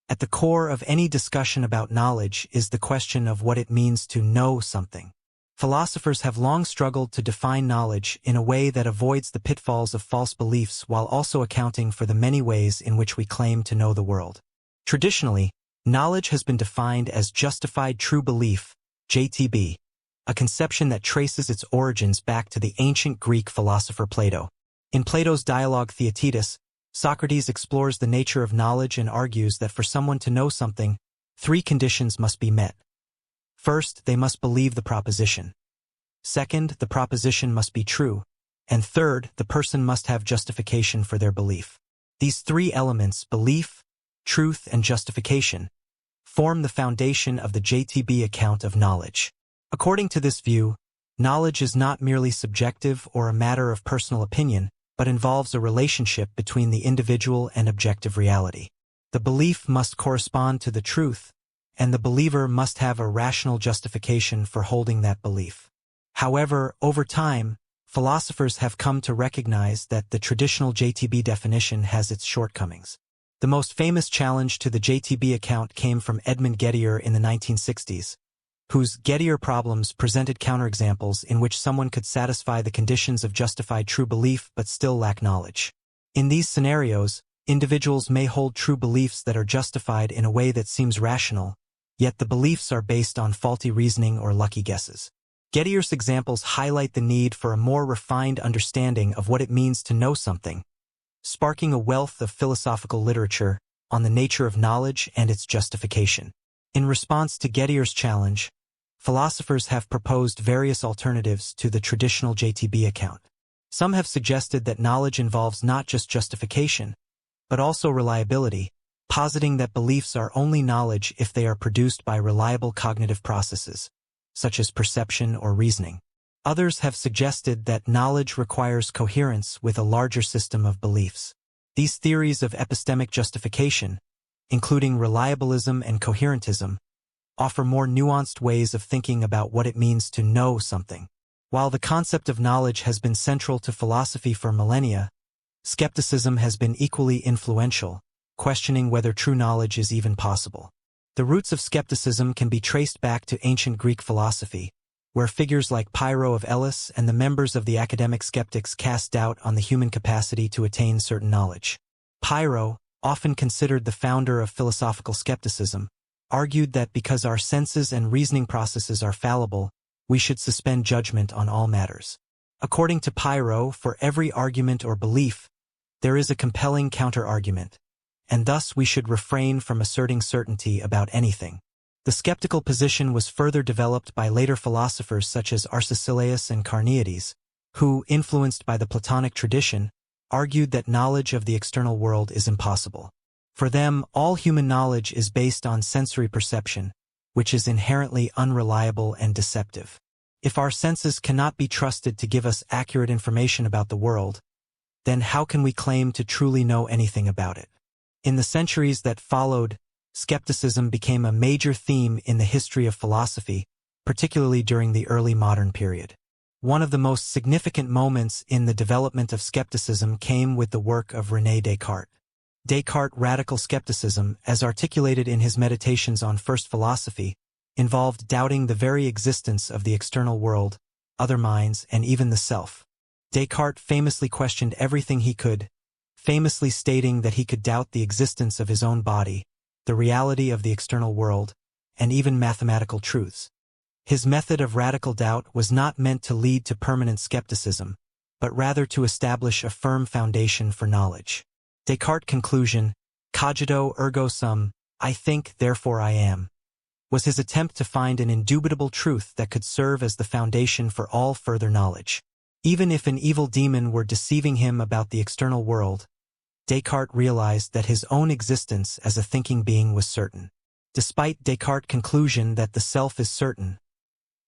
At the core of any discussion about knowledge is the question of what it means to know something. Philosophers have long struggled to define knowledge in a way that avoids the pitfalls of false beliefs while also accounting for the many ways in which we claim to know the world. Traditionally, knowledge has been defined as justified true belief, JTB, a conception that traces its origins back to the ancient Greek philosopher Plato. In Plato's dialogue Theaetetus, Socrates explores the nature of knowledge and argues that for someone to know something, three conditions must be met. First, they must believe the proposition. Second, the proposition must be true. And third, the person must have justification for their belief. These three elements, belief, truth, and justification, form the foundation of the JTB account of knowledge. According to this view, knowledge is not merely subjective or a matter of personal opinion, but involves a relationship between the individual and objective reality. The belief must correspond to the truth, and the believer must have a rational justification for holding that belief. However, over time, philosophers have come to recognize that the traditional JTB definition has its shortcomings. The most famous challenge to the JTB account came from Edmund Gettier in the 1960s, whose Gettier problems presented counterexamples in which someone could satisfy the conditions of justified true belief but still lack knowledge. In these scenarios, individuals may hold true beliefs that are justified in a way that seems rational, yet the beliefs are based on faulty reasoning or lucky guesses. Gettier's examples highlight the need for a more refined understanding of what it means to know something, sparking a wealth of philosophical literature on the nature of knowledge and its justification. In response to Gettier's challenge, philosophers have proposed various alternatives to the traditional JTB account. Some have suggested that knowledge involves not just justification, but also reliability, positing that beliefs are only knowledge if they are produced by reliable cognitive processes, such as perception or reasoning. Others have suggested that knowledge requires coherence with a larger system of beliefs. These theories of epistemic justification, including reliabilism and coherentism, offer more nuanced ways of thinking about what it means to know something. While the concept of knowledge has been central to philosophy for millennia, skepticism has been equally influential, questioning whether true knowledge is even possible. The roots of skepticism can be traced back to ancient Greek philosophy, where figures like Pyrrho of Elis and the members of the academic skeptics cast doubt on the human capacity to attain certain knowledge. Pyrrho, often considered the founder of philosophical skepticism, argued that because our senses and reasoning processes are fallible, we should suspend judgment on all matters. According to Pyrrho, for every argument or belief, there is a compelling counter-argument, and thus we should refrain from asserting certainty about anything. The skeptical position was further developed by later philosophers such as Arcesilaus and Carneades, who, influenced by the Platonic tradition, argued that knowledge of the external world is impossible. For them, all human knowledge is based on sensory perception, which is inherently unreliable and deceptive. If our senses cannot be trusted to give us accurate information about the world, then how can we claim to truly know anything about it? In the centuries that followed, skepticism became a major theme in the history of philosophy, particularly during the early modern period. One of the most significant moments in the development of skepticism came with the work of René Descartes. Descartes' radical skepticism, as articulated in his Meditations on First Philosophy, involved doubting the very existence of the external world, other minds, and even the self. Descartes famously questioned everything he could, famously stating that he could doubt the existence of his own body, the reality of the external world, and even mathematical truths. His method of radical doubt was not meant to lead to permanent skepticism, but rather to establish a firm foundation for knowledge. Descartes' conclusion, cogito ergo sum, I think, therefore I am, was his attempt to find an indubitable truth that could serve as the foundation for all further knowledge. Even if an evil demon were deceiving him about the external world, Descartes realized that his own existence as a thinking being was certain. Despite Descartes' conclusion that the self is certain,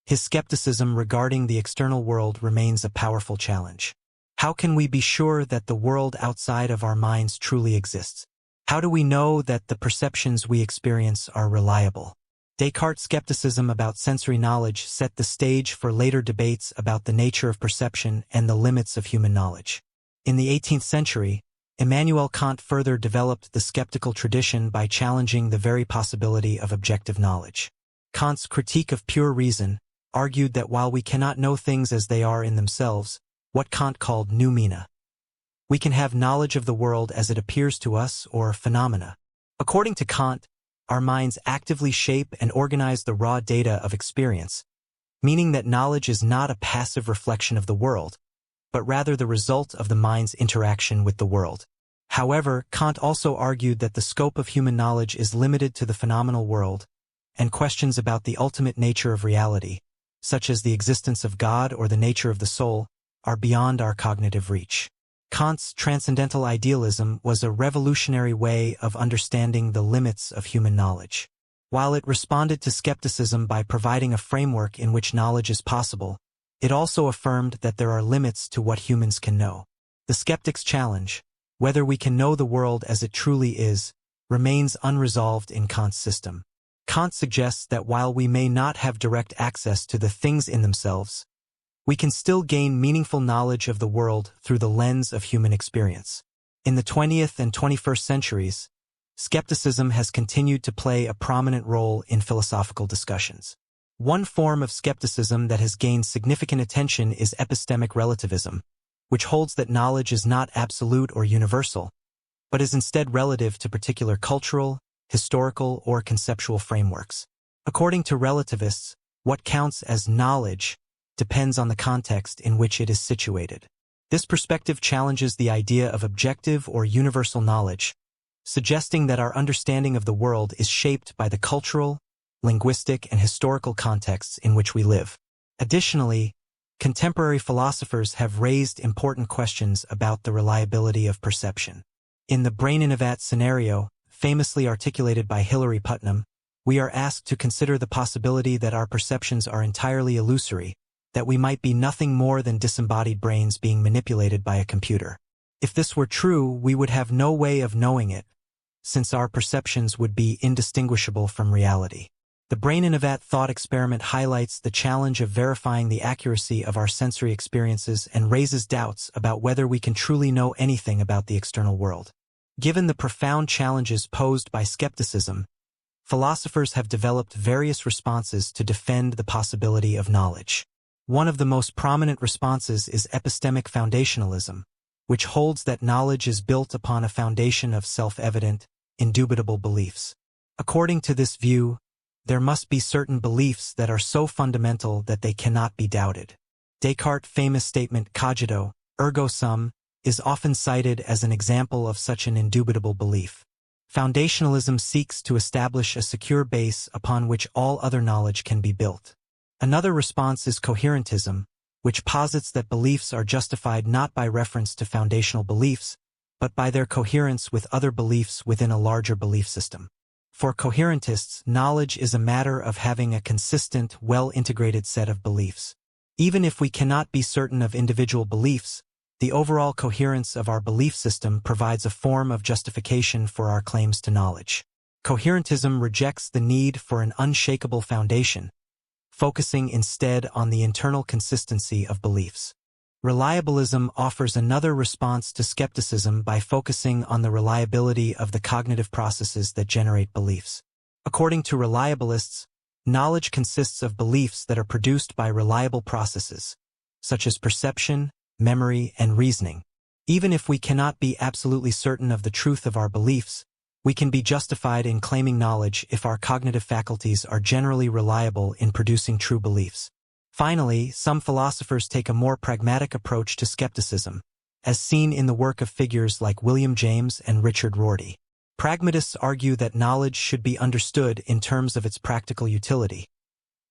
his skepticism regarding the external world remains a powerful challenge. How can we be sure that the world outside of our minds truly exists? How do we know that the perceptions we experience are reliable? Descartes' skepticism about sensory knowledge set the stage for later debates about the nature of perception and the limits of human knowledge. In the 18th century, Immanuel Kant further developed the skeptical tradition by challenging the very possibility of objective knowledge. Kant's critique of pure reason argued that while we cannot know things as they are in themselves, what Kant called noumena, we can have knowledge of the world as it appears to us, or phenomena. According to Kant, our minds actively shape and organize the raw data of experience, meaning that knowledge is not a passive reflection of the world, but rather the result of the mind's interaction with the world. However, Kant also argued that the scope of human knowledge is limited to the phenomenal world, and questions about the ultimate nature of reality, such as the existence of God or the nature of the soul, are beyond our cognitive reach. Kant's transcendental idealism was a revolutionary way of understanding the limits of human knowledge. While it responded to skepticism by providing a framework in which knowledge is possible, it also affirmed that there are limits to what humans can know. The skeptic's challenge, whether we can know the world as it truly is, remains unresolved in Kant's system. Kant suggests that while we may not have direct access to the things in themselves, we can still gain meaningful knowledge of the world through the lens of human experience. In the 20th and 21st centuries, skepticism has continued to play a prominent role in philosophical discussions. One form of skepticism that has gained significant attention is epistemic relativism, which holds that knowledge is not absolute or universal, but is instead relative to particular cultural, historical, or conceptual frameworks. According to relativists, what counts as knowledge depends on the context in which it is situated. This perspective challenges the idea of objective or universal knowledge, suggesting that our understanding of the world is shaped by the cultural, linguistic, and historical contexts in which we live. Additionally, contemporary philosophers have raised important questions about the reliability of perception. In the brain in a vat scenario, famously articulated by Hilary Putnam, we are asked to consider the possibility that our perceptions are entirely illusory, that we might be nothing more than disembodied brains being manipulated by a computer. If this were true, we would have no way of knowing it, since our perceptions would be indistinguishable from reality. The brain in a vat thought experiment highlights the challenge of verifying the accuracy of our sensory experiences and raises doubts about whether we can truly know anything about the external world. Given the profound challenges posed by skepticism, philosophers have developed various responses to defend the possibility of knowledge. One of the most prominent responses is epistemic foundationalism, which holds that knowledge is built upon a foundation of self-evident, indubitable beliefs. According to this view, there must be certain beliefs that are so fundamental that they cannot be doubted. Descartes' famous statement cogito, ergo sum, is often cited as an example of such an indubitable belief. Foundationalism seeks to establish a secure base upon which all other knowledge can be built. Another response is coherentism, which posits that beliefs are justified not by reference to foundational beliefs, but by their coherence with other beliefs within a larger belief system. For coherentists, knowledge is a matter of having a consistent, well-integrated set of beliefs. Even if we cannot be certain of individual beliefs, the overall coherence of our belief system provides a form of justification for our claims to knowledge. Coherentism rejects the need for an unshakable foundation, focusing instead on the internal consistency of beliefs. Reliabilism offers another response to skepticism by focusing on the reliability of the cognitive processes that generate beliefs. According to reliabilists, knowledge consists of beliefs that are produced by reliable processes, such as perception, memory, and reasoning. Even if we cannot be absolutely certain of the truth of our beliefs, we can be justified in claiming knowledge if our cognitive faculties are generally reliable in producing true beliefs. Finally, some philosophers take a more pragmatic approach to skepticism, as seen in the work of figures like William James and Richard Rorty. Pragmatists argue that knowledge should be understood in terms of its practical utility,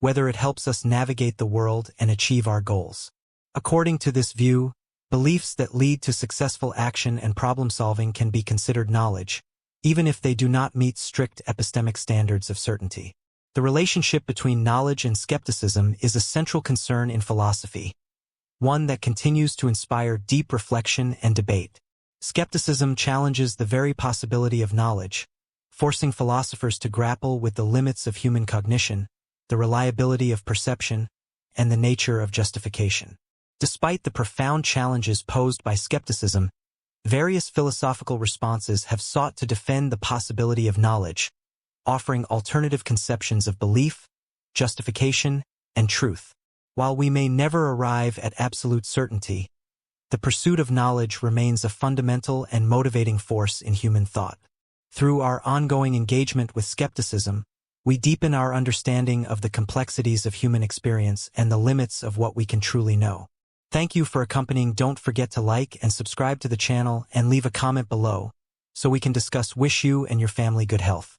whether it helps us navigate the world and achieve our goals. According to this view, beliefs that lead to successful action and problem-solving can be considered knowledge, even if they do not meet strict epistemic standards of certainty. The relationship between knowledge and skepticism is a central concern in philosophy, one that continues to inspire deep reflection and debate. Skepticism challenges the very possibility of knowledge, forcing philosophers to grapple with the limits of human cognition, the reliability of perception, and the nature of justification. Despite the profound challenges posed by skepticism, Various philosophical responses have sought to defend the possibility of knowledge, offering alternative conceptions of belief, justification, and truth. While we may never arrive at absolute certainty, the pursuit of knowledge remains a fundamental and motivating force in human thought. Through our ongoing engagement with skepticism, we deepen our understanding of the complexities of human experience and the limits of what we can truly know. Thank you for accompanying. Don't forget to like and subscribe to the channel and leave a comment below so we can discuss. Wish you and your family good health.